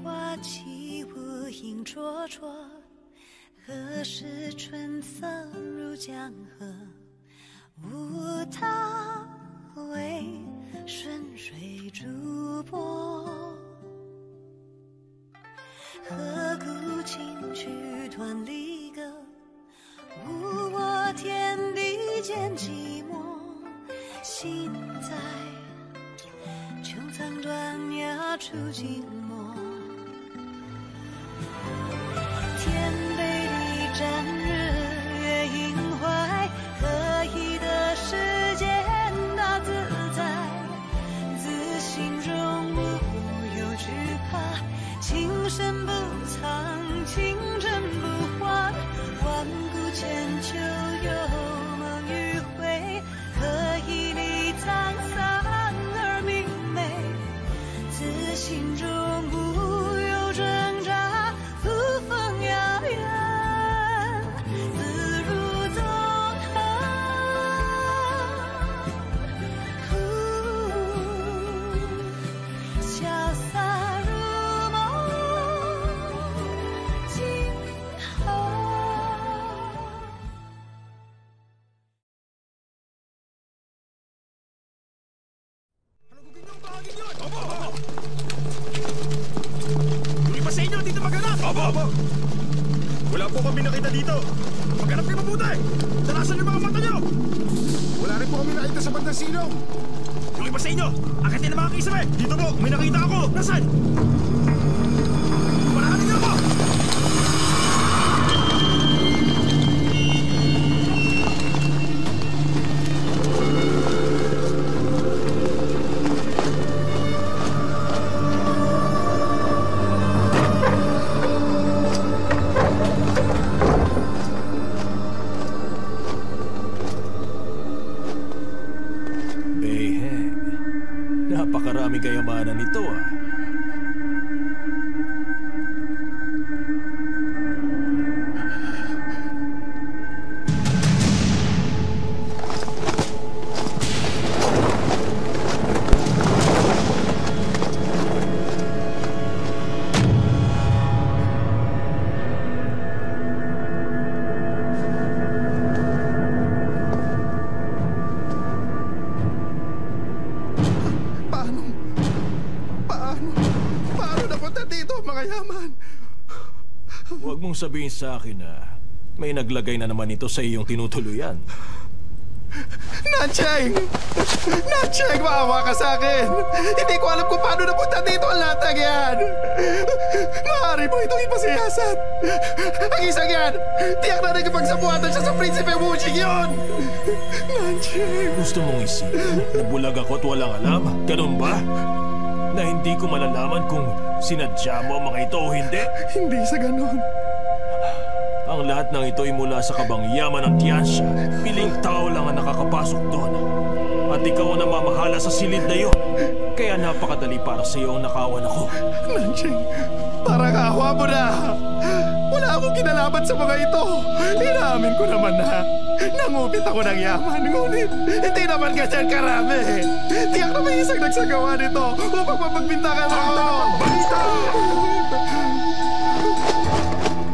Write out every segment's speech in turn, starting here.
花起舞影灼灼，何时春色入江河？无他，为顺水逐波。何故轻曲断离歌？无我天地间寂寞。心在穹苍断崖处静默。天杯里沾日月映怀，何以得世间大自在？自心中无有惧怕，情深不藏，情真不换。万古千秋有梦与悔，何以你沧桑而明媚？自心中无有挣扎，扶风遥远，自如纵横。潇洒如梦，今后。Yung iba sa inyo, dito maghanap! Opo! Wala po kami nakita dito. Maghanap kayo mabuti! Dalasan yung mga mata nyo! Wala rin po kami nakita sa bandang silong. Yung iba sa inyo, akitin na mga kisame! Dito po, may nakita ako! Nasaan? Parahanin niyo ako! Napakaraming kayamanan nito ah. Huwag mong sabihin sa akin na may naglagay na naman ito sa iyong tinutuluyan. Nancheng! Nancheng, maawa ka sa akin! Hindi ko alam kung paano napunta dito ang latag yan! Maaari mo itong ipasiyasat! Ang isang yan, tiyak na nagpagsabuhatan siya sa Prinsipe Wuching yun! Nancheng! Gusto mong isipin na bulag ako at walang alam? Ganun ba? Na hindi ko malalaman kung sinadya mo ang mga ito o hindi? Hindi sa ganun. Ang lahat ng ito ay mula sa kabangyaman ng Tiansya. Piling tao lang ang nakakapasok doon. At ikaw ang namamahala sa silid na yun. Kaya napakadali para sa iyo ang nakawan ako. Nancheng, parang awa mo na. Wala akong kinalaman sa mga ito. Inamin ko naman na nangupit ako ng yaman. Ngunit hindi naman ganyan karami. Tiyak na may isang nagsagawa nito upang mapagbintangan ako. Balita!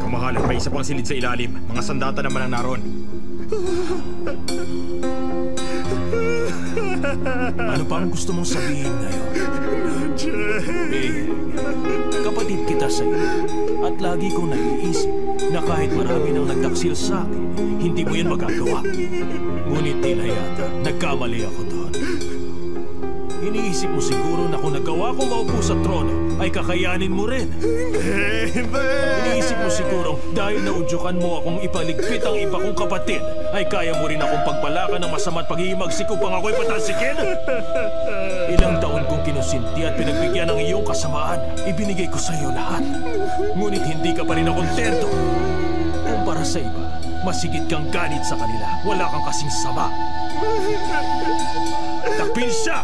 Kamahalan, may isa pang silid sa ilalim. Mga sandata naman ang naroon. Ano pa ang gusto mong sabihin ngayon? Kapatid kita sa iyo. At lagi kong naiisip na kahit marami nang nagtaksil sa akin, hindi mo yan magagawa. Ngunit tila yata, nagkamali ako doon. Iniisip mo siguro na kung nagawa ko maupo sa trono, ay kakayanin mo rin. Iniisip mo siguro dahil naudyukan mo akong ipaligpit ang iba kong kapatid, ay kaya mo rin akong pagpalakan ng masama't pag-iimagsik upang ako'y patansikin? Ilang taon kong kinusinti at pinagbigyan ng iyong kasamaan. Ibinigay ko sa iyo lahat. Ngunit hindi ka pa rin nakontento. Kumpara sa iba, masigit kang ganit sa kanila. Wala kang kasing sama. Takpin siya!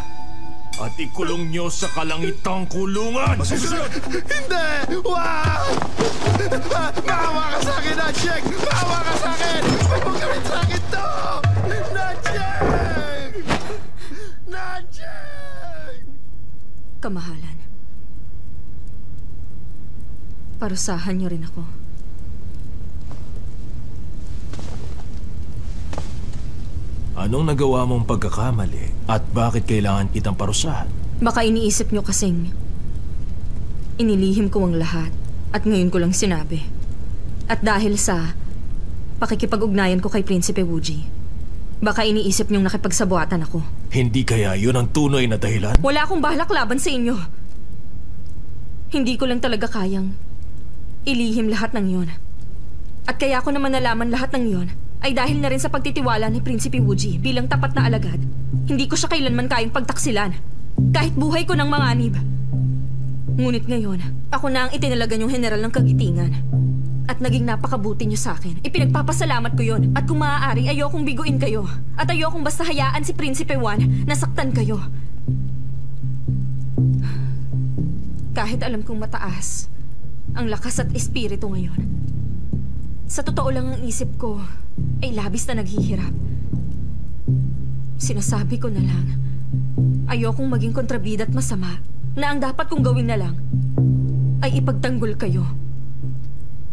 At ikulong niyo sa kalangitang kulungan! Hindi! Wag! Maawa ka sa akin, Nancheng! Maawa ka sa akin! Huwag mong gawin sa akin to! Nancheng! Nancheng! Kamahalan. Parusahan niyo rin ako. Anong nagawa mong pagkakamali at bakit kailangan kitang parusahan? Baka iniisip niyo kasing inilihim ko ang lahat at ngayon ko lang sinabi. At dahil sa pakikipag-ugnayan ko kay Prinsipe Wuji, baka iniisip niyong nakipagsabuatan ako. Hindi kaya yun ang tunay na dahilan? Wala akong bahalak laban sa inyo. Hindi ko lang talaga kayang ilihim lahat ng yon. At kaya ko naman nalaman lahat ng yon ay dahil na rin sa pagtitiwala ni Prinsipe Wuji bilang tapat na alagad. Hindi ko siya kailanman kayang pagtaksilan, kahit buhay ko ng manganib. Ngunit ngayon, ako na ang itinalaga niyong general ng Kagitingan. At naging napakabuti niyo sa akin. Ipinagpapasalamat ko yon. At kung maaari, ayokong biguin kayo. At ayokong basta hayaan si Prinsipe Juan na saktan kayo. Kahit alam kong mataas ang lakas at espiritu ngayon, sa totoo lang ang isip ko ay labis na naghihirap. Sinasabi ko na lang, ayokong maging kontrabida at masama na ang dapat kong gawin na lang ay ipagtanggol kayo.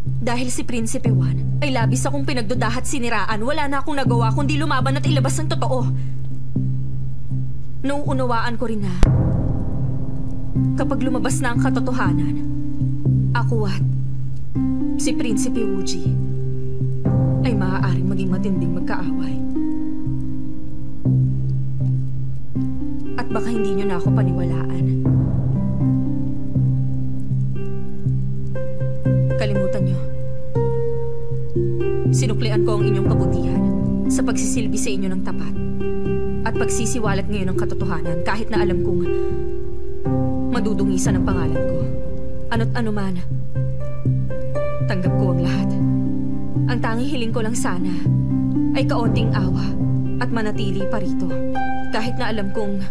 Dahil si Prinsipe Juan ay labis akong pinagdudahat siniraan, wala na akong nagawa kundi lumaban at ilabas ang totoo. Nauunawaan ko rin na kapag lumabas na ang katotohanan, ako at si Prinsipe Wuji ay maaaring maging matinding magkaaway. At baka hindi niyo na ako paniwalaan. Kalimutan niyo. Sinuklian ko ang inyong kabutihan sa pagsisilbi sa inyo ng tapat at pagsisiwalat ngayon ng katotohanan kahit na alam kong madudungisan ang pangalan ko. Ano't ano man, tanggap ko ang lahat. Ang tanging hiling ko lang sana ay kaunting awa at manatili pa rito. Kahit na alam kong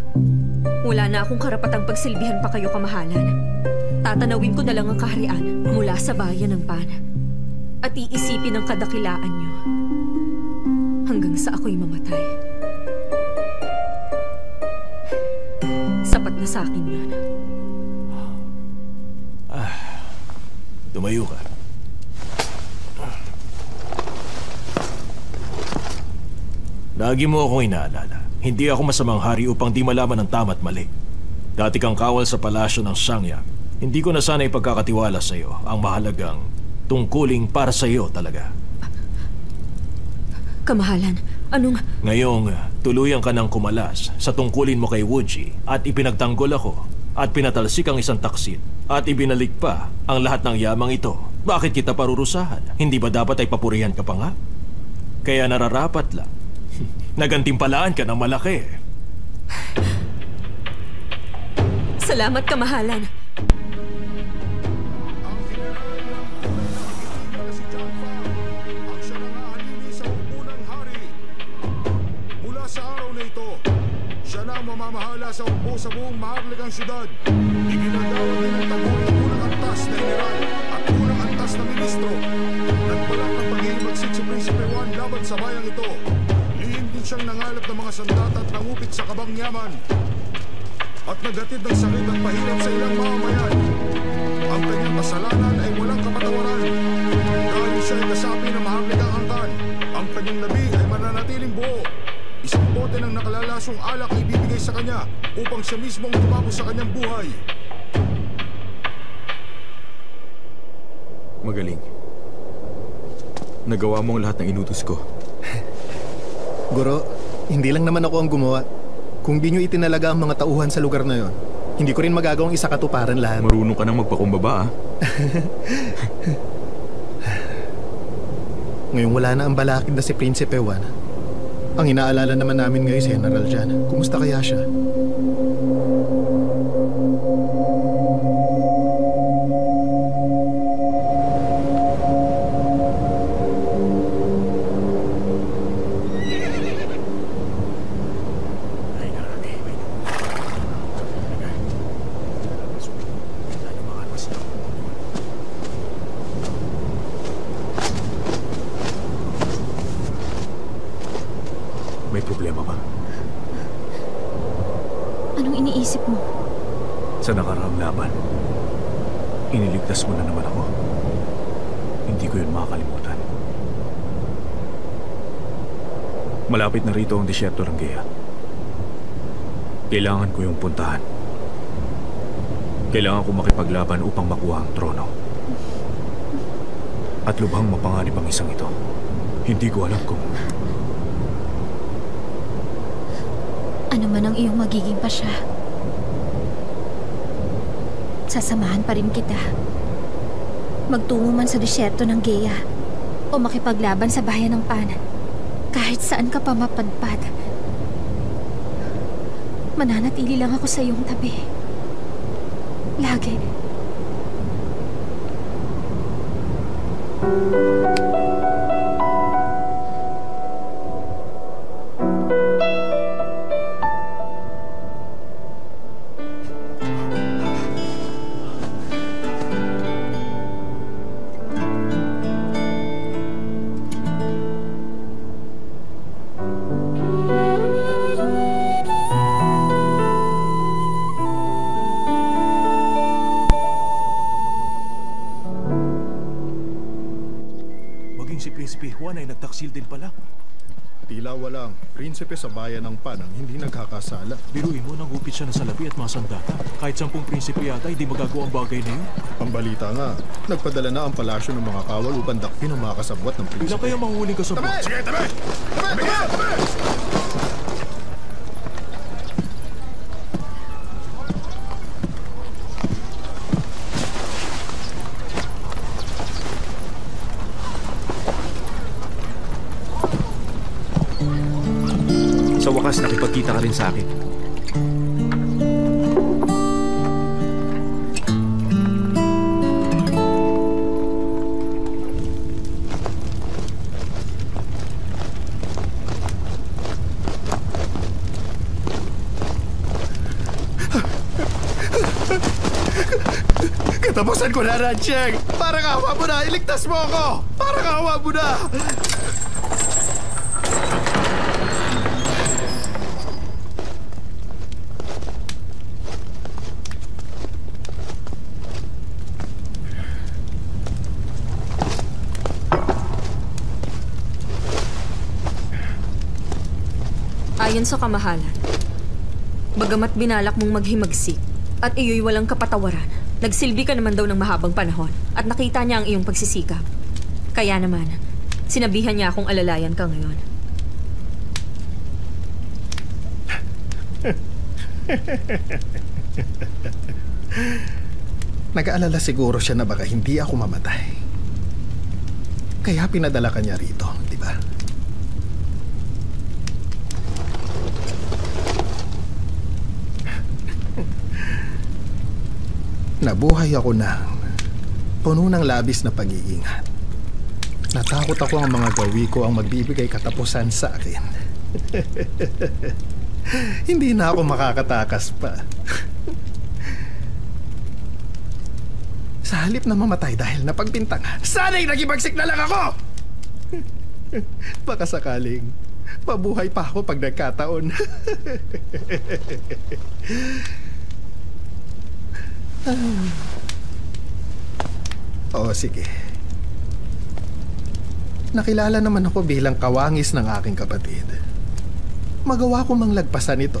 wala na akong karapatang pagsilbihan pa kayo kamahalan. Tatanawin ko na lang ang kaharian mula sa bayan ng Pan at iisipin ang kadakilaan niyo hanggang sa ako'y mamatay. Sapat na sa akin yan. Tumayo ka. Lagi mo akong inaalala. Hindi ako masamang hari upang di malaman ang tama at mali. Dati kang kawal sa palasyo ng Sangya. Hindi ko na sana ipagkakatiwala sa iyo ang mahalagang tungkuling para sa iyo talaga. Kamahalan, anong... Ngayong tuluyan ka ng kumalas sa tungkulin mo kay Wuji at ipinagtanggol ako at pinatalsik ang isang taksit at ibinalik pa ang lahat ng yamang ito. Bakit kita parurusahan? Hindi ba dapat ay papurihan ka pa nga? Kaya nararapat lang. Nagantimpalaan ka ng malaki. Salamat, kamahalan. Mamamahala sa upo sa buong maharlikang syudad. Iginagawad din ang tagulang unang antas na general at unang antas na ministro. Nagbalak ang pag-iimagsik si Prinsipe Juan laban sa bayang ito. Lihim din siyang nangalap ng mga sandata at nangupit sa kabang yaman. At naghatid ng sakit at pahirap sa ilang mamamayan. Ang kanyang kasalanan ay walang kapatawaran. Dahil siya ay kasapi ng maharlikang angkan, ang kanyang labi ay mananatiling buo. Isang bote ng nakalalasong alak ay ibibigay sa kanya upang siya mismo ang tumapo sa kanyang buhay. Magaling. Nagawa mo ang lahat ng inutos ko. Guro, hindi lang naman ako ang gumawa. Kung di nyo itinalaga ang mga tauhan sa lugar na yon, hindi ko rin magagawang isa katuparan lahat. Marunong ka nang magpakumbaba, ah. Ngayong wala na ang balakid na si Prinsipe Juan, ang inaalala naman namin ngayon si General Jan. Kumusta kaya siya? May problema ba? Anong iniisip mo? Sa nakaraang laban, Iniligtas mo na naman ako. Hindi ko yun makakalimutan. Malapit na rito ang disyerto ng Gea. Kailangan ko yung puntahan. Kailangan ko makipaglaban upang makuha ang trono. At lubhang mapanganib ang isang ito. Hindi ko alam kung... Ano man ang iyong magiging pasya, sasamahan pa rin kita. Magtungo man sa disyerto ng Gea o makipaglaban sa bayan ng Pan, kahit saan ka pa mapadpad, mananatili lang ako sa iyong tabi. Lagi. Si Prinsipe Juan ay nagtaksil din pala. Tila walang prinsipe sa bayan ng Pan ang hindi nagkakasala. Biruin mo, nangupit siya na salapi at mga sandata. Kahit 10 prinsipe yata, hindi magagawa ang bagay na yun. Ang balita nga, nagpadala na ang palasyo ng mga kawal upang dakpin ang mga kasabwat ng prinsipe. Ilan kaya mahuhuling kasabwat? Tabi! Sige, tabi! Tabi! Tabi! Sa wakas, nakipagkita ka rin sa akin. Katapusan ko na, Rancheng! Parang awa mo na! Iligtas mo ako! Parang awa mo na! Ayon sa kamahalan, bagamat binalak mong maghimagsik at iyo'y walang kapatawaran, nagsilbi ka naman daw ng mahabang panahon at nakita niya ang iyong pagsisikap. Kaya naman, sinabihan niya akong alalayan ka ngayon. Nag-aalala siguro siya na baka hindi ako mamatay. Kaya pinadala ka niya rito, di ba? Nabuhay ako ng puno ng labis na pag-iingat. Natakot ako ang mga gawi ko ang magbibigay katapusan sa akin. Hindi na ako makakatakas pa. Sa halip na mamatay dahil napagbintangan, sana'y nagibagsik na lang ako! Baka sakaling mabuhay pa ako pag nagkataon. Oo, sige. Nakilala naman ako bilang kawangis ng aking kapatid. Magawa ko mang lagpasan ito,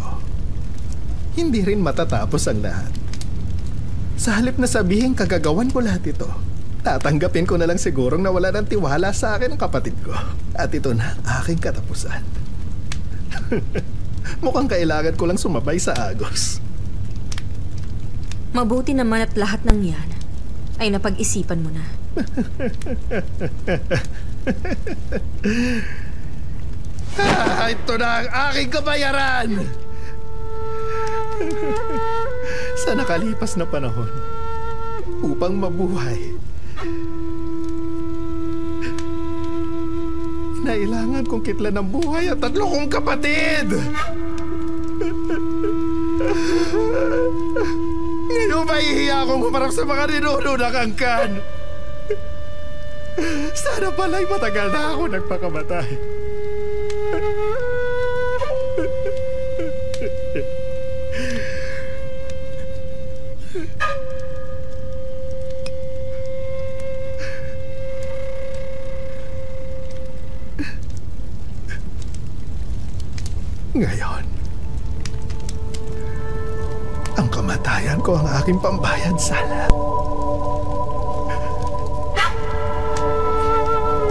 hindi rin matatapos ang lahat. Sa halip na sabihin kagagawan ko lahat ito, tatanggapin ko na lang sigurong nawala ng tiwala sa akin ang kapatid ko. At ito na aking katapusan. Mukhang kailangan ko lang sumabay sa agos. Mabuti naman at lahat ng yan ay napag-isipan mo na. Ito na ang aking kabayaran! Sa nakalipas na panahon, upang mabuhay, nailangan kong kitlan ng buhay at 3 kong kapatid! Ngayon mahihiya akong humarap sa mga ninuno ng angkan. Sana pala'y matagal na ako nagpakamatay. Ngayon, ang kamatayan ko ang aking pambayad sala.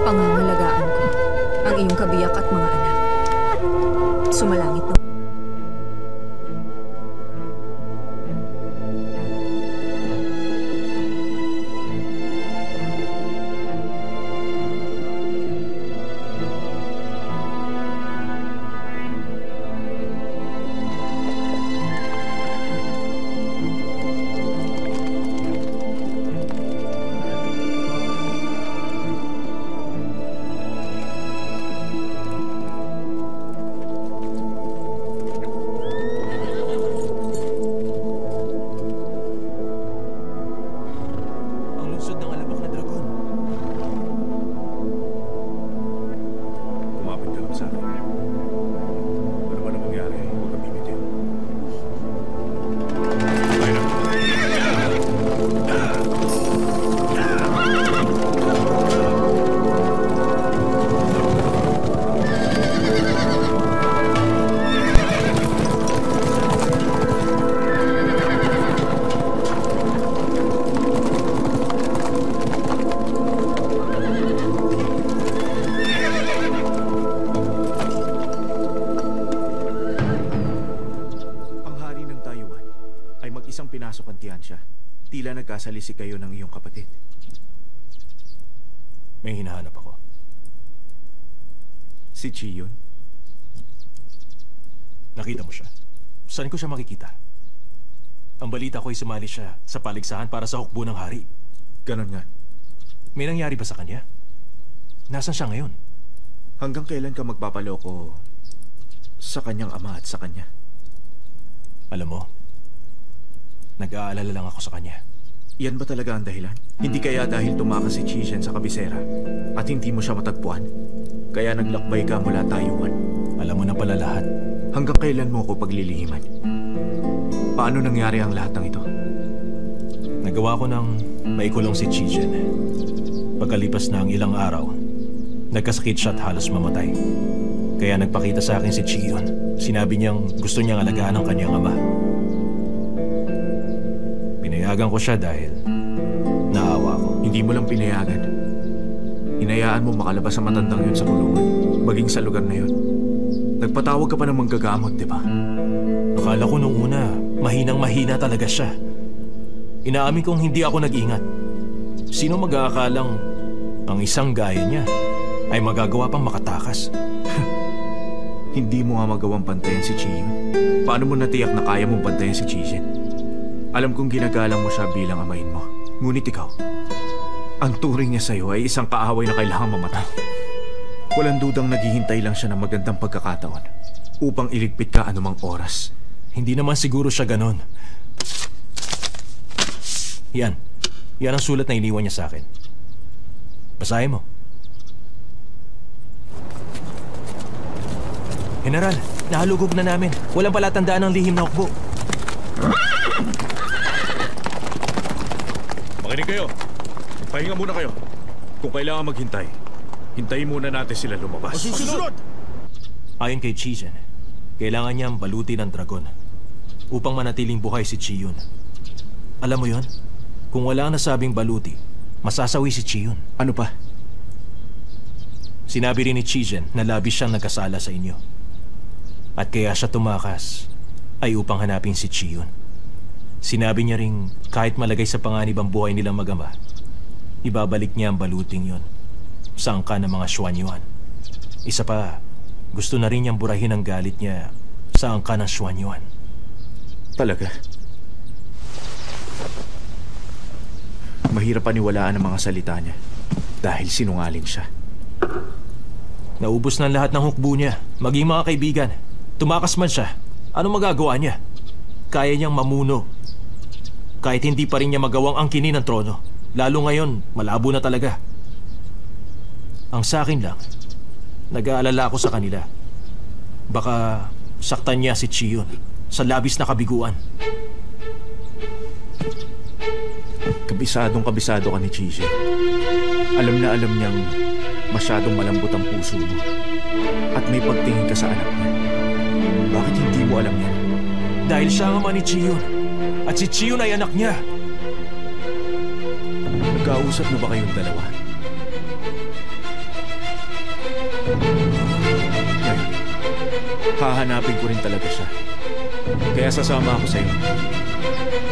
Pangangalagaan ko ang iyong kabiyak at mga anak. Sumalangit na. Tila nagkasalisi kayo ng iyong kapatid. May hinahanap ako. Si Chiyon? Nakita mo siya? Saan ko siya makikita? Ang balita ko ay sumali siya sa paligsahan para sa hukbo ng hari. Ganon nga. May nangyari ba sa kanya? Nasaan siya ngayon? Hanggang kailan ka magpapaloko sa kanyang ama at sa kanya? Alam mo, nag-aalala lang ako sa kanya. Yan ba talaga ang dahilan? Hindi kaya dahil tumakas si Chichen sa kabisera at hindi mo siya matagpuan? Kaya naglakbay ka mula Taiwan? Alam mo na pala lahat. Hanggang kailan mo ako paglilihiman? Paano nangyari ang lahat ng ito? Nagawa ko ng maikulong si Chichen. Pagkalipas na ang ilang araw, nagkasakit siya at halos mamatay. Kaya nagpakita sa akin si Chiyon. Sinabi niyang gusto niyang alagaan ang kanyang ama. Pinayagan ko siya dahil naawa ko. Hindi mo lang pinayagan. Hinayaan mo makalabas ang matandang yun sa kulungan, maging sa lugar na yun. Nagpatawag ka pa ng manggagamot, di ba? Akala ko nung una, mahinang-mahina talaga siya. Inaamin kong hindi ako nag-ingat. Sino mag-aakalang ang isang gaya niya ay magagawa pang makatakas? Hindi mo nga magawang pantayan si Chiyon. Paano mo natiyak na kaya mong pantayan si Chichen? Alam kong ginagalang mo siya bilang amain mo. Ngunit ikaw, ang turing niya sa'yo ay isang kaaway na kailangang mamatay. Walang dudang naghihintay lang siya ng magandang pagkakataon upang iligpit ka anumang oras. Hindi naman siguro siya ganon. Yan. Yan ang sulat na iniwan niya sa akin. Basahin mo. General, nahalugog na namin. Walang palatandaan ng lihim na hukbo. Makinig kayo. Pahinga muna kayo. Kung kailangan maghintay, hintayin muna natin sila lumabas. Susunod! Ayon kay Chichen, kailangan niyang balutin ng dragon upang manatiling buhay si Chiyon. Alam mo yon? Kung wala ang nasabing baluti, masasawi si Chiyon. Ano pa? Sinabi rin ni Chichen na labis siyang nagkasala sa inyo. At kaya siya tumakas ay upang hanapin si Chiyon. Sinabi niya ring kahit malagay sa panganib ang buhay nilang mag-ama, ibabalik niya ang baluting yon sa angka ng mga Xuanyuan. Isa pa, gusto na rin niyang burahin ang galit niya sa angka ng Xuanyuan. Talaga? Mahirap paniwalaan ang mga salita niya dahil sinungaling siya. Naubos na lahat ng hukbo niya, maging mga kaibigan. Tumakas man siya, anong magagawa niya? Kaya niyang mamuno. Kahit hindi pa rin niya magawang angkinin ng trono. Lalo ngayon, malabo na talaga. Ang sa akin lang, nag-aalala ako sa kanila. Baka saktan niya si Chiyon sa labis na kabiguan. Kabisado ka ni Chiche. Alam na alam niyang masyadong malambot ang puso mo at may pagtingin ka sa anak niya. Bakit hindi mo alam yan? Dahil siya ang ama ni Chiyon. At si Chiyon ay anak niya. Nagkausap na ba kayong dalawa? Ngayon, hahanapin ko rin talaga siya. Kaya sasama ako sa'yo.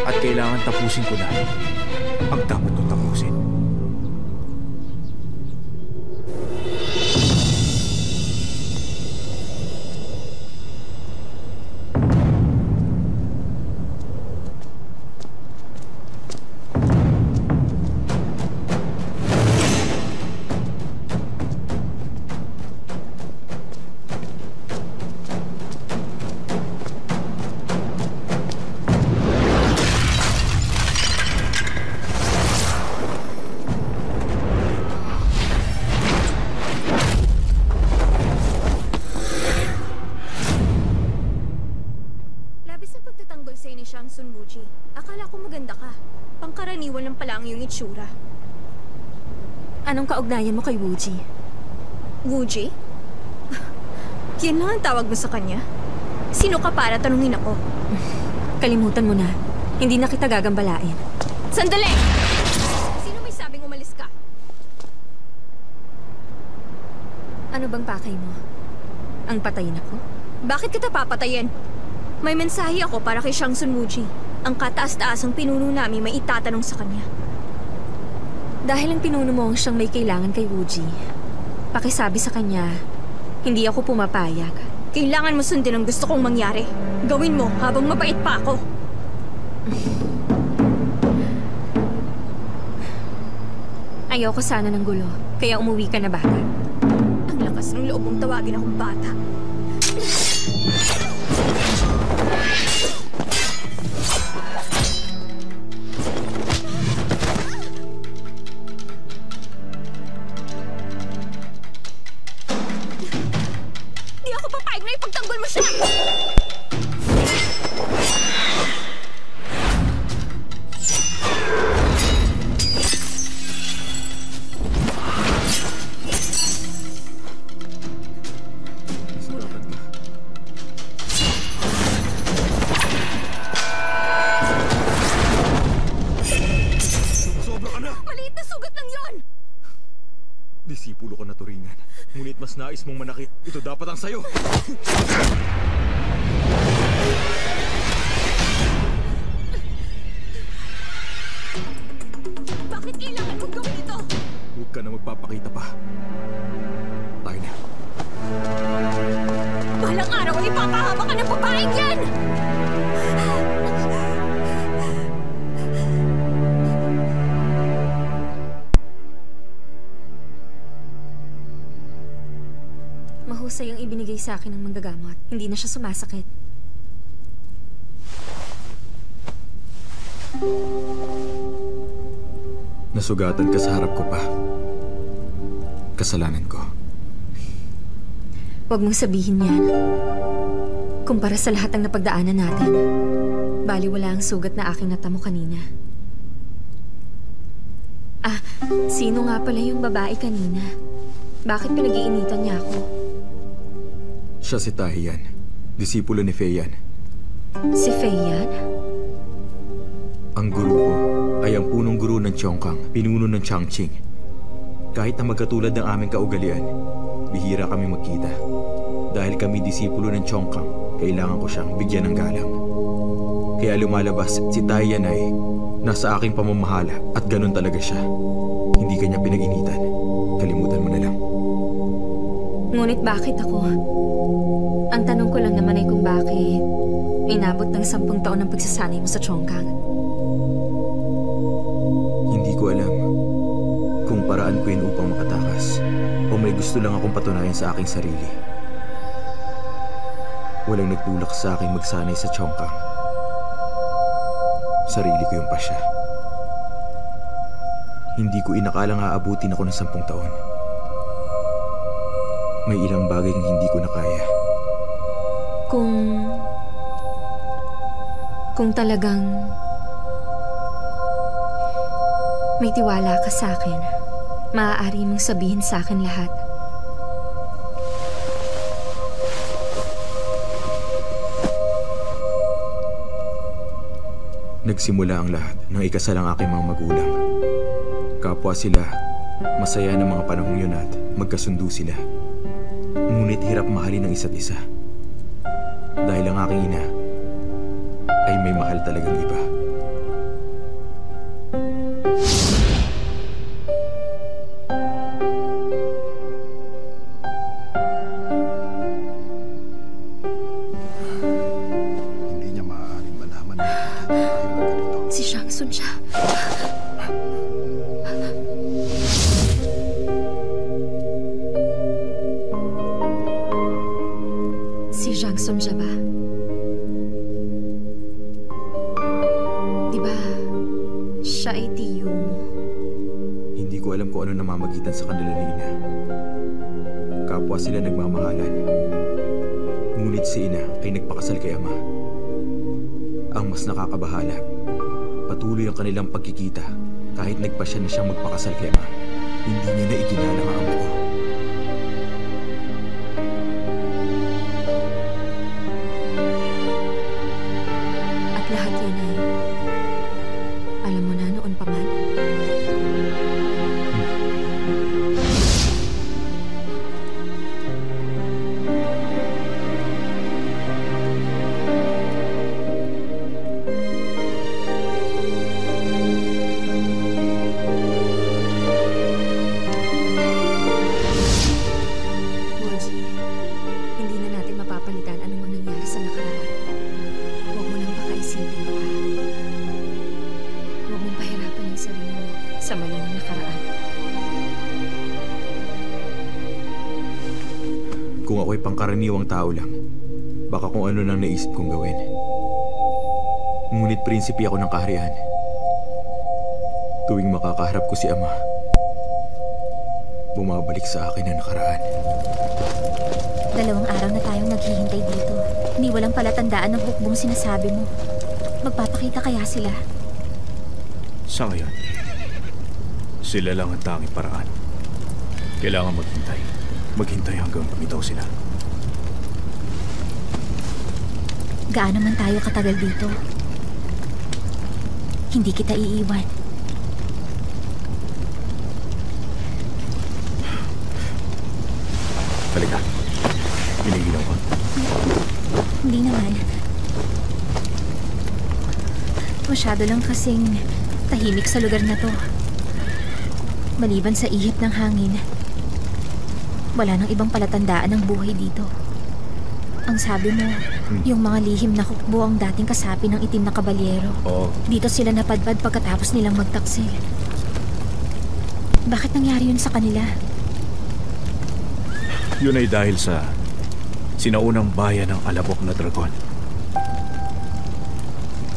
At kailangan tapusin ko na ang dapat kong tapusin. Anong kaugnayan mo kay Wuji? Wuji? Yan lang ang tawag mo sa kanya? Sino ka para tanungin ako? Kalimutan mo na. Hindi na kita gagambalain. Sandali! Sino may sabing umalis ka? Ano bang pakay mo? Ang patayin ako? Bakit kita papatayin? May mensahe ako para kay Shangsun Wuji. Ang kataas-taasang pinuno namin may itatanong sa kanya. Dahil ang pinuno mo ang siyang may kailangan kay Wuji, pakisabi sa kanya, hindi ako pumapayag. Kailangan mo sundin ang gusto kong mangyari. Gawin mo habang mabait pa ako. Ayoko sana ng gulo, kaya umuwi ka na bata. Ang lakas ng loob mong tawagin akong bata. Disipulo ko na turingan. Ngunit mas nais mong manakit. Ito dapat ang sayo. Bakit kailangan mong gawin ito? Huwag ka na magpapakita pa. Tayo na. Balang araw ay ipapahama ka ng babaeng yan! Mahusay ang ibinigay sa akin ng manggagamot. Hindi na siya sumasakit. Nasugatan ka sa harap ko pa. Kasalanan ko. Huwag mong sabihin yan. Kumpara sa lahat ng napagdaanan natin, baliwala ang sugat na aking natamo kanina. Ah, sino nga pala yung babae kanina? Bakit pinag-iinitan niya ako? Siya si Tahiyan, disipulo ni Feiyan. Si Feiyan? Ang guru ko ay ang punong guru ng Chongqing, pinuno ng Changqing. Kahit na magkatulad ng aming kaugalian, bihira kami magkita. Dahil kami disipulo ng Chongqing, kailangan ko siyang bigyan ng galang. Kaya lumalabas si Tahiyan ay nasa aking pamamahala at ganun talaga siya. Hindi kanya pinag-initan. Kalimutan mo na lang. Ngunit bakit ako? Ang tanong ko lang naman ay kung bakit inabot ng 10 taon ang pagsasanay mo sa Chongqing. Hindi ko alam kung paraan ko yun upang makatakas o may gusto lang akong patunayan sa aking sarili. Walang nagtulak sa akin magsanay sa Chongqing. Sarili ko yung pasya. Hindi ko inakalang aabutin ako ng 10 taon. May ilang bagay na hindi ko na kaya. Kung talagang may tiwala ka sa akin, maaari mong sabihin sa akin lahat. Nagsimula ang lahat nang ikasal ang aking mga magulang. Kapwa sila, masaya ng mga panahong yun at magkasundo sila. Ngunit hirap mahalin ang isa't isa. Dahil ang aking ina ay may mahal talagang iba. Hindi niya maaaring malaman na tayo na ganito. Si Shangsun siya. Si Shangsun siya ba? Di ba siya ay tiyo mo? Hindi ko alam kung ano namamagitan sa kanila ni ina. Kapwa sila nagmamahalan. Ngunit si ina ay nagpakasal kay ama. Ang mas nakakabahala, patuloy ang kanilang pagkikita kahit nagpasya na siyang magpakasal kay ama. Hindi niya na iginalang ang ama ko. At lahat yan ay alam mo na noon pa man. Moji, hindi na natin mapapalitan anumang nangyari sa nakaraan. Huwag mo nang pakaisipin pa. Huwag mong pahirapan ang sarili mo sa mali ng nakaraan. Kung ako'y pangkaraniwang tao lang, baka kung ano nang naisip kong gawin. Ngunit prinsipe ako ng kaharian. Tuwing makakaharap ko si ama, bumabalik sa akin ang nakaraan. 2 araw na tayong naghihintay dito. Ni walang palatandaan ng hukbong sinasabi mo. Magpapakita kaya sila? Sa ngayon, sila lang ang tanging paraan. Kailangan maghintay. Maghintay hanggang lumitaw sila. Gaano man tayo katagal dito? Hindi kita iiwan. Halika. Pinigilaw ka. Hindi naman. Masyado lang kasing tahimik sa lugar na to. Maliban sa ihip ng hangin, wala nang ibang palatandaan ng buhay dito. Ang sabi mo, yung mga lihim na hukbo ang dating kasapi ng itim na kabalyero. Oo. Dito sila napadpad pagkatapos nilang magtaksil. Bakit nangyari yun sa kanila? Yun ay dahil sa sinaunang bayan ng alabok na dragon.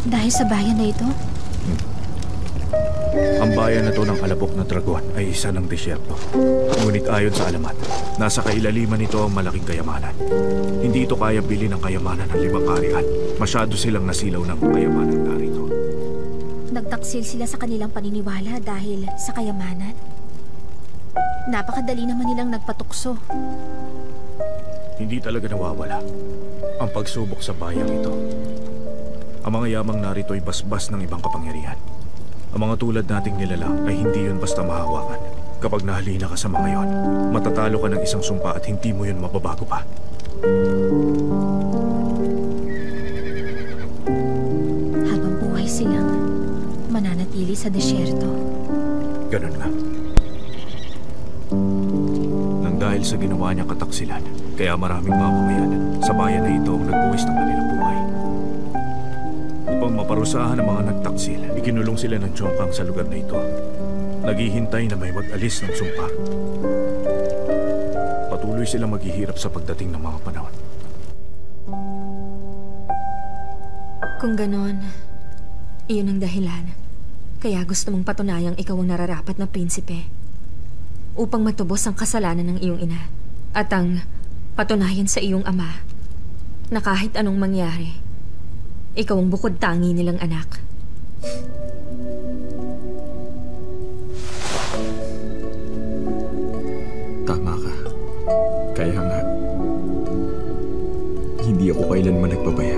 Dahil sa bayan na ito? Ang bayan na to ng alabok na dragon ay isa ng disyerto. Ngunit ayon sa alamat, nasa kailaliman nito ang malaking kayamanan. Hindi ito kaya bilhin ng kayamanan ng 5 kaharian. Masyado silang nasilaw ng kayamanan narito. Nagtaksil sila sa kanilang paniniwala dahil sa kayamanan? Napakadali naman nilang nagpatukso. Hindi talaga nawawala ang pagsubok sa bayang ito. Ang mga yamang narito ay basbas ng ibang kapangyarihan. Ang mga tulad nating nilalang ay hindi yun basta mahawakan. Kapag nahalina ka sa mga yon, matatalo ka ng isang sumpa at hindi mo yun mababago pa. Habang buhay silang mananatili sa desyerto. Ganun nga. Nang dahil sa ginawa niyang kataksilan, kaya maraming mamamayan sa bayan na ito ang nagbuwis ng kanilang buhay. Upang maparusahan ang mga nagtaksil, ikinulong sila ng Chongkang sa lugar na ito. Naghihintay na may mag-alis ng sumpa. Patuloy silang maghihirap sa pagdating ng mga panahon. Kung ganon, iyon ang dahilan. Kaya gusto mong patunayang ikaw ang nararapat na prinsipe. Upang matubos ang kasalanan ng iyong ina. At ang patunayan sa iyong ama na kahit anong mangyari, ikaw ang bukod tangi nilang anak. Tama ka. Kaya nga, hindi ako kailanman nagpabaya.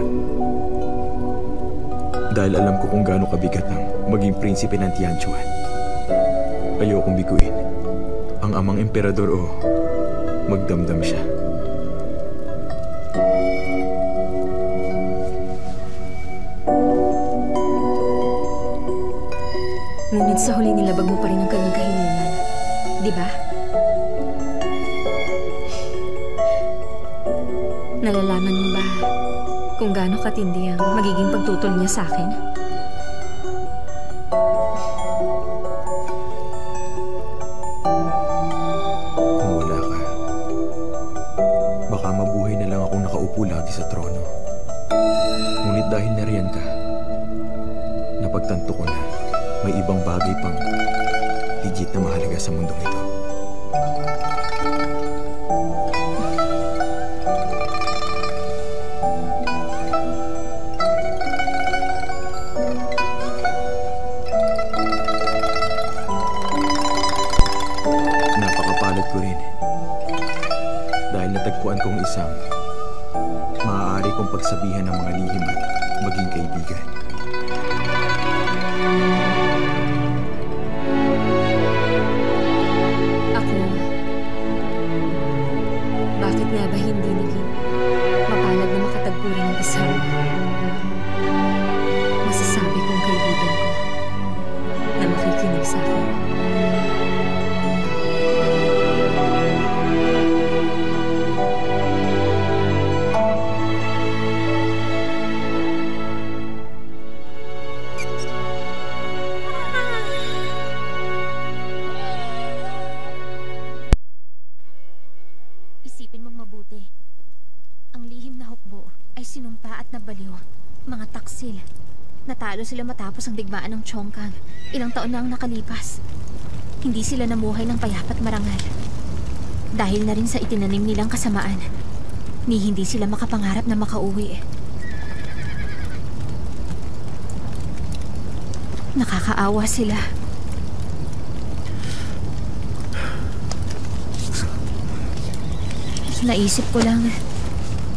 Dahil alam ko kung gaano kabigat ang maging prinsipe ng Tianchuan. Ayokong biguin ang amang emperador o magdamdam siya. Ngunit sa huli nilabag mo pa rin ang kanyang kahilingan. Di ba? Nalalaman mo ba kung gaano katindi ang magiging pagtutol niya sa akin? Kung wala ka, baka mabuhay na lang akong nakaupo lagi sa trono. Ngunit dahil nariyan ka, napagtanto ko na may ibang bagay pang higit na mahalaga sa mundong ito. Napakapalad ko rin dahil natagpuan kong isang maaari kong pagsabihan ng mga lihim at maging kaibigan. Bakit nga ba hindi naging mapalad na makatagpo rin ng isang masasabi kong kaibigan ko na makikinig sa akin? Isipin mong mabuti. Ang lihim na hukbo ay sinumpa at nabaliw. Mga taksil. Natalo sila matapos ang digmaan ng Chongkang. Ilang taon na ang nakalipas. Hindi sila namuhay ng payapat marangal. Dahil na rin sa itinanim nilang kasamaan, ni hindi sila makapangarap na makauwi. Nakakaawa sila. Naisip ko lang,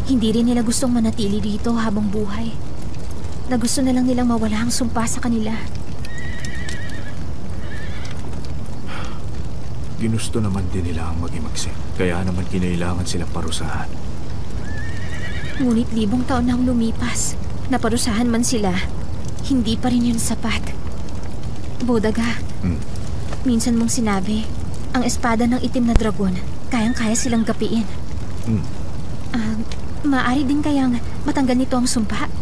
hindi rin nila gustong manatili dito habang buhay. Na gusto na lang nilang mawala ang sumpa sa kanila. Ginusto naman din nila ang mag-imagsik. Kaya naman kinailangan silang parusahan. Ngunit libong taon na ang lumipas. Naparusahan man sila, hindi pa rin yun sapat. Bodaga, minsan mong sinabi, ang espada ng itim na dragon, kayang-kaya silang gapiin. Maaari din kayang matanggal nito ang sumpa?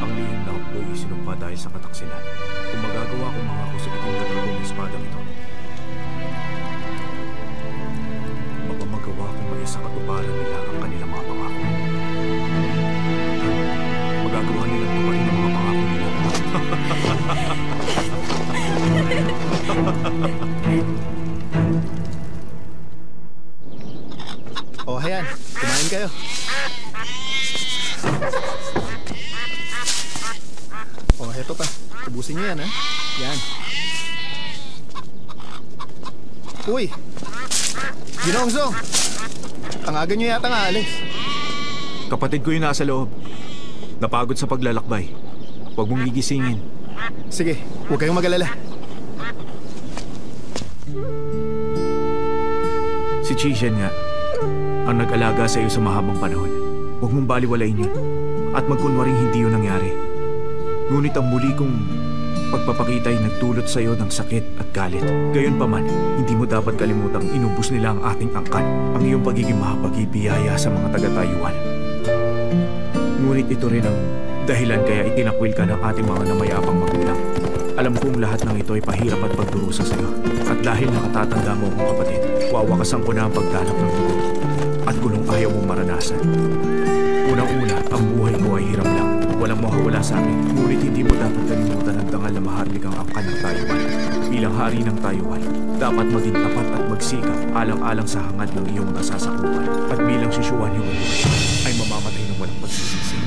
Ang lihim na hukbo ay sinumpa dahil sa kataksilan. Kung magagawa kong mga kusipitin na dalawang espadang ito, baka magawa kong may sa katuparan nila ang kanilang mga pangako. Magagawa nilang tuparin ang mga pangako nila. O, hayan. Kumain kayo. O, heto pa. Ubusin niyo yan, ha? Yan. Uy! Ginoong Zong! Ang aga niyo yata nga alis. Kapatid ko yung nasa loob. Napagod sa paglalakbay. Huwag mong gigisingin. Sige, huwag kayong mag-alala. Si Chishen nga, ang nag-alaga sa iyo sa mahabang panahon. Huwag mong baliwalain yun. At magkunwaring hindi yun nangyari. Ngunit ang muli kong pagpapakita ay nagdulot sa iyo ng sakit at galit. Gayunpaman, hindi mo dapat kalimutang inubos nila ang ating angkan. Ang iyong pagiging mahapag-ibiyaya sa mga taga-Taiwan. Ngunit ito rin ang dahilan kaya itinakwil ka ng ating mga namayapang magulang. Alam kong lahat ng ito ay pahirap at pagdurusa sa iyo. At dahil nakatatanda mo akong kapatid, wawakasan ko na ang pagganap ng dugo. At gulong ayaw mong maranasan. Unang-una, ang buhay ko ay hiram lang. Walang mawawala sa akin. Ngunit hindi mo dapat kalimutan ang dangal na maharlikang angkan ng Taiwan. Bilang Bilang hari ng Taiwan, dapat maging tapat at magsikap alang-alang sa hangad ng iyong nasasakupan. At bilang si Xuan Yu ay mamamatay ng walang pagsisisi.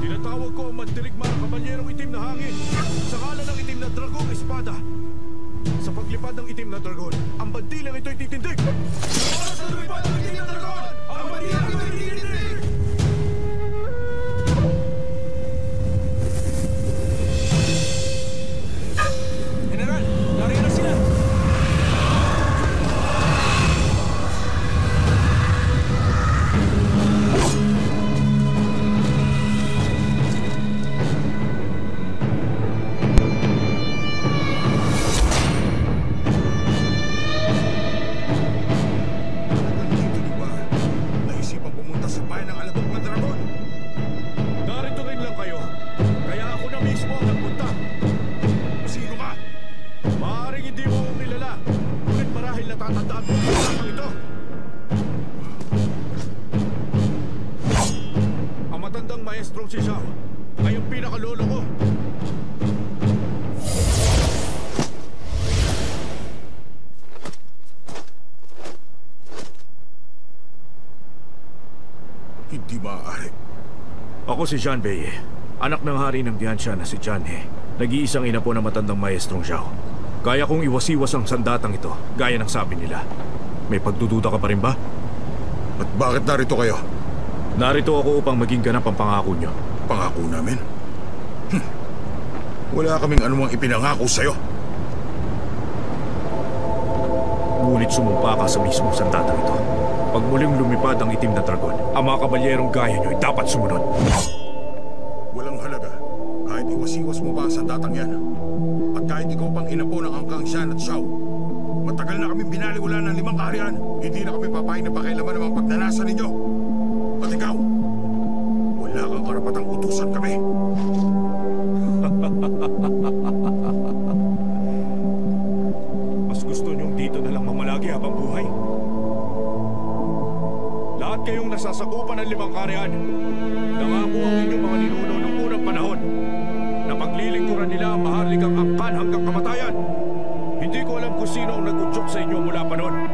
Tinatawag ko ang mandirigma ng kabalyerong itim na hangin sa ngalan ng itim na dragong espada. Sa paglipad ng itim na dragon, ang bandilang ito'y titindig! Sa paglipad ng itim na dragon, ang bandilang ito'y titindig! General, nariyan na sila! Nandito niyo ba? Naisipang pumunta sa bayan ng Alabok na Dragon? Narito rin lang kayo. Kaya ako na mismo ang nagpunta. Sino ka? Maaaring hindi mo akong kilala. Ngunit marahil natatandaan mo ang usapang ito. Ang matandang maestrong si Xiao ay ang pinakalolo ko. Hindi maaari. Ako si Zhan Bei, anak ng hari ng Diansha na si Zhan He. Nag-iisang ina po ng matandang maestrong Xiao. Kaya kong iwas-iwas ang sandatang ito, gaya ng sabi nila. May pagdududa ka pa rin ba? At bakit narito kayo? Narito ako upang maging ganap ang pangako nyo. Pangako namin? Wala kaming anumang ipinangako sa'yo. Ngunit sumumpa ka sa mismong sandatang ito. Pag muling lumipad ang itim na dragon, ang mga kabalyerong gaya nyo ay dapat sumunod. Walang halaga. Kahit iwas-iwas mo pa ang sandatang yan. At kahit ikaw pang inapo ng Angkang Shan at Xiao. Matagal na kami binaliwala ng 5 kaharian. Hindi na kami papayag na pakialaman ng mga pagnanasa ninyo. At ikaw, wala kang karapatang utusan kami. Mas gusto niyong dito na lang mamalagi habang buhay? Lahat kayong nasasakupan ng 5 kaharian. Nangako ang inyong mga ninuno ng unang panahon na paglilingkuran nila ang maharlikang angkan hanggang kamatayan. Hindi ko alam kung sino ang nag-udyok sa inyo mula pa noon.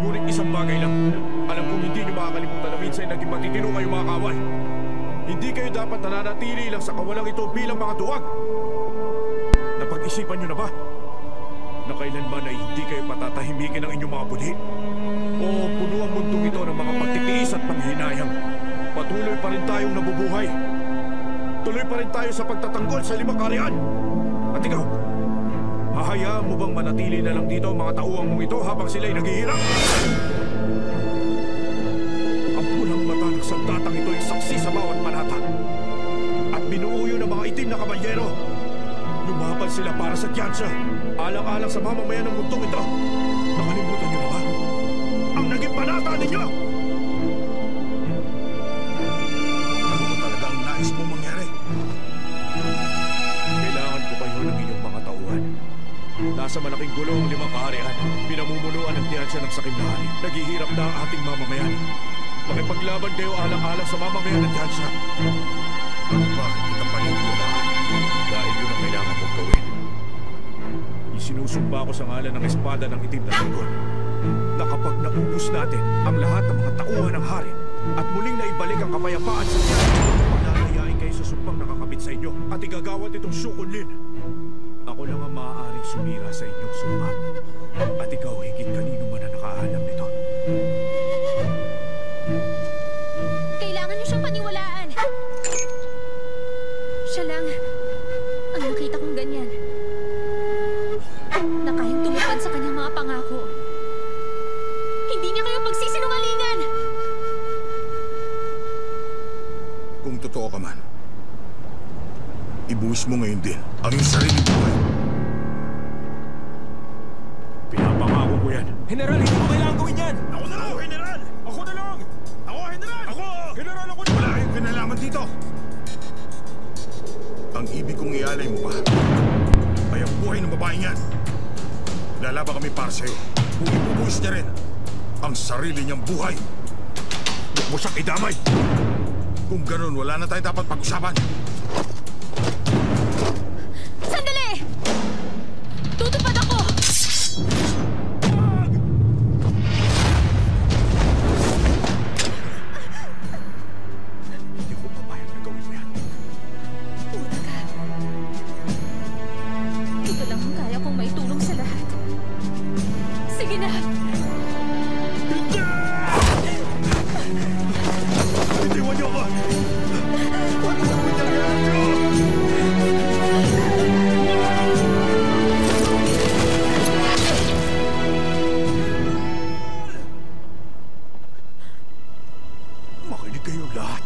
Ngunit isang bagay lang. Alam kong hindi niyo makakalimutan na minsan naging matitino kayo mga kawal. Hindi kayo dapat nananatili lang sa kawalang ito bilang mga duwag. Napag-isipan niyo na ba? Na kailanman ay hindi kayo patatahimikin ng inyong mga budhi? O puno ang mundong ito ng mga pagtitiis at panghinayang? Patuloy pa rin tayong nabubuhay. Tuloy pa rin tayo sa pagtatanggol sa 5 kaharian. At ikaw, hahayaan mo bang manatili na lang dito ang mga tauhan mong ito habang sila'y naghihirap? Ang pulang mata ng sandatang ito ay saksi sa bawat panata. At binuo yun ng mga itim na kabalyero. Lumaban sila para sa Diansha, alang-alang sa mamamayan ng mundong ito. Nakalimutan niyo na ba ang naging panata ninyo? Ano ba talaga ang nais mong mangyari? Kailangan ko kayo ng inyong mga tauhan. Nasa malaking gulo ang 5 kaharian. Pinamumunuan ng Diansha ng sakim na hari. Naghihirap na ang ating mamamayan. Makipaglaban kayo alang-alang sa mamamayan ng Diansha. Bakit kita paniniwalaan? Dahil yun ang kailangan kong gawin. Isinusumpa ko sa ngalan ng espada ng itim na dragon na kapag naubos natin ang lahat ng mga tauhan ng hari at muling naibalik ang kapayapaan sa Diansha, palalayain kayo sa sumpang nakakabit sa inyo at igagawad itong Shukunlin. Ako lang ang maaaring sumira sa inyong sumpa at ikaw higit kanino man na nakaalam nito. Kailangan niyo siyang paniwalaan. Siya lang ang nakita kong ganyan. Na kayang tumupad sa kanyang mga pangako. Hindi niya kayo pagsisinungalingan. Kung totoo ka man, ibuwis mo ngayon din ang iyong sarili buhay. Pinapangako ko yan. General, hindi mo kailangan gawin yan! Ako na lang, General! Ako na lang! Ako, General! Ako! General, ako na! Wala kayong kinalaman dito! Ang ibig kong ialay mo pa ay ang buhay ng babaeng yan. Naglalaban kami para sa'yo. Kung ibubuhis niya rin ang sarili niyang buhay. Huwag mo siyang idamay! Kung ganun, wala na tayo dapat pag-usapan. Sandali! Tutupad ako! Hindi ko papayag na gawin mo yan. Una ka. Ito lang ang kaya kong maitulong sa lahat. Sige na! Itiwan niyo ako! Huwag mo naman nangyari! Makinig kayong lahat.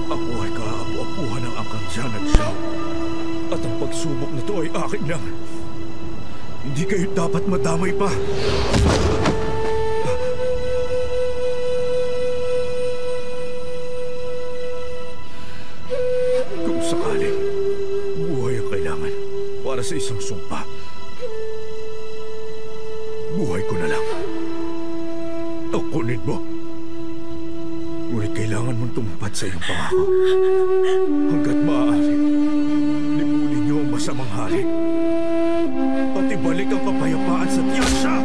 Ako ay kaapu-apuhan ng Angkang Tian at Xiao. At ang pagsubok na to ay akin lang. Hindi kayo dapat madamay pa. Kung sakaling buhay ang kailangan para sa isang sumpa, buhay ko na lang. Akunin mo. Ngunit kailangan mong tumupad sa iyong pangako. Hanggat maaari, limunin niyo ang masamang hari. At ibalik ang kapayapaan sa Tiyansha!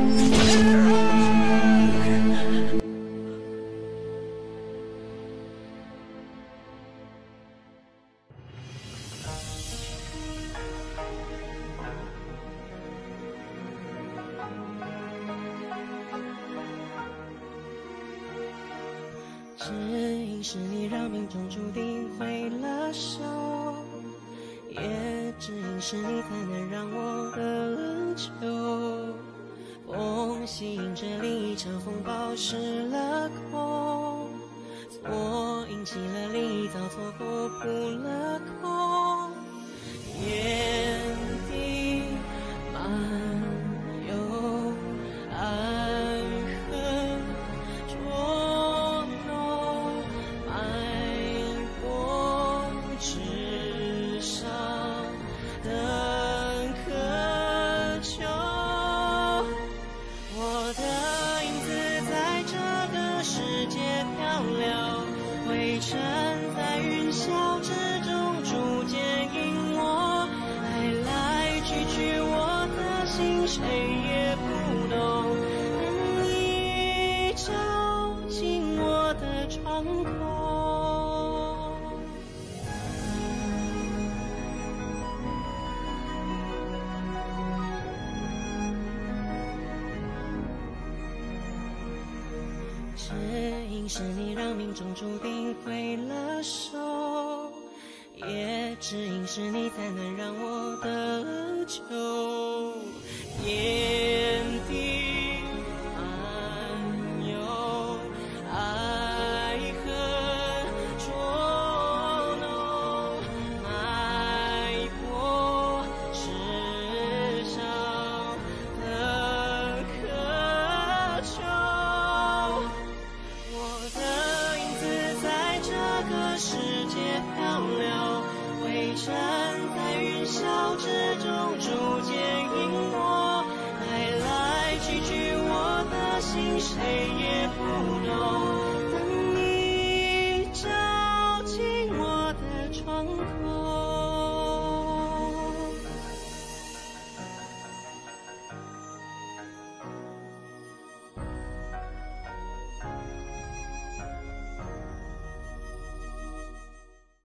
只因是你让命中注定会了手，也只因是你才能让我得救。风吸引着另一场风暴失了控，错引起了另一遭错过扑了空，眼底漫有爱恨捉弄，埋过纸上等渴求。我的影子在这个世界漂流，灰尘在云霄之中逐渐隐没，来来去去我的心谁也不懂，你照进我的窗口。只因是你让命中注定会了手，也只因是你才能让我得救。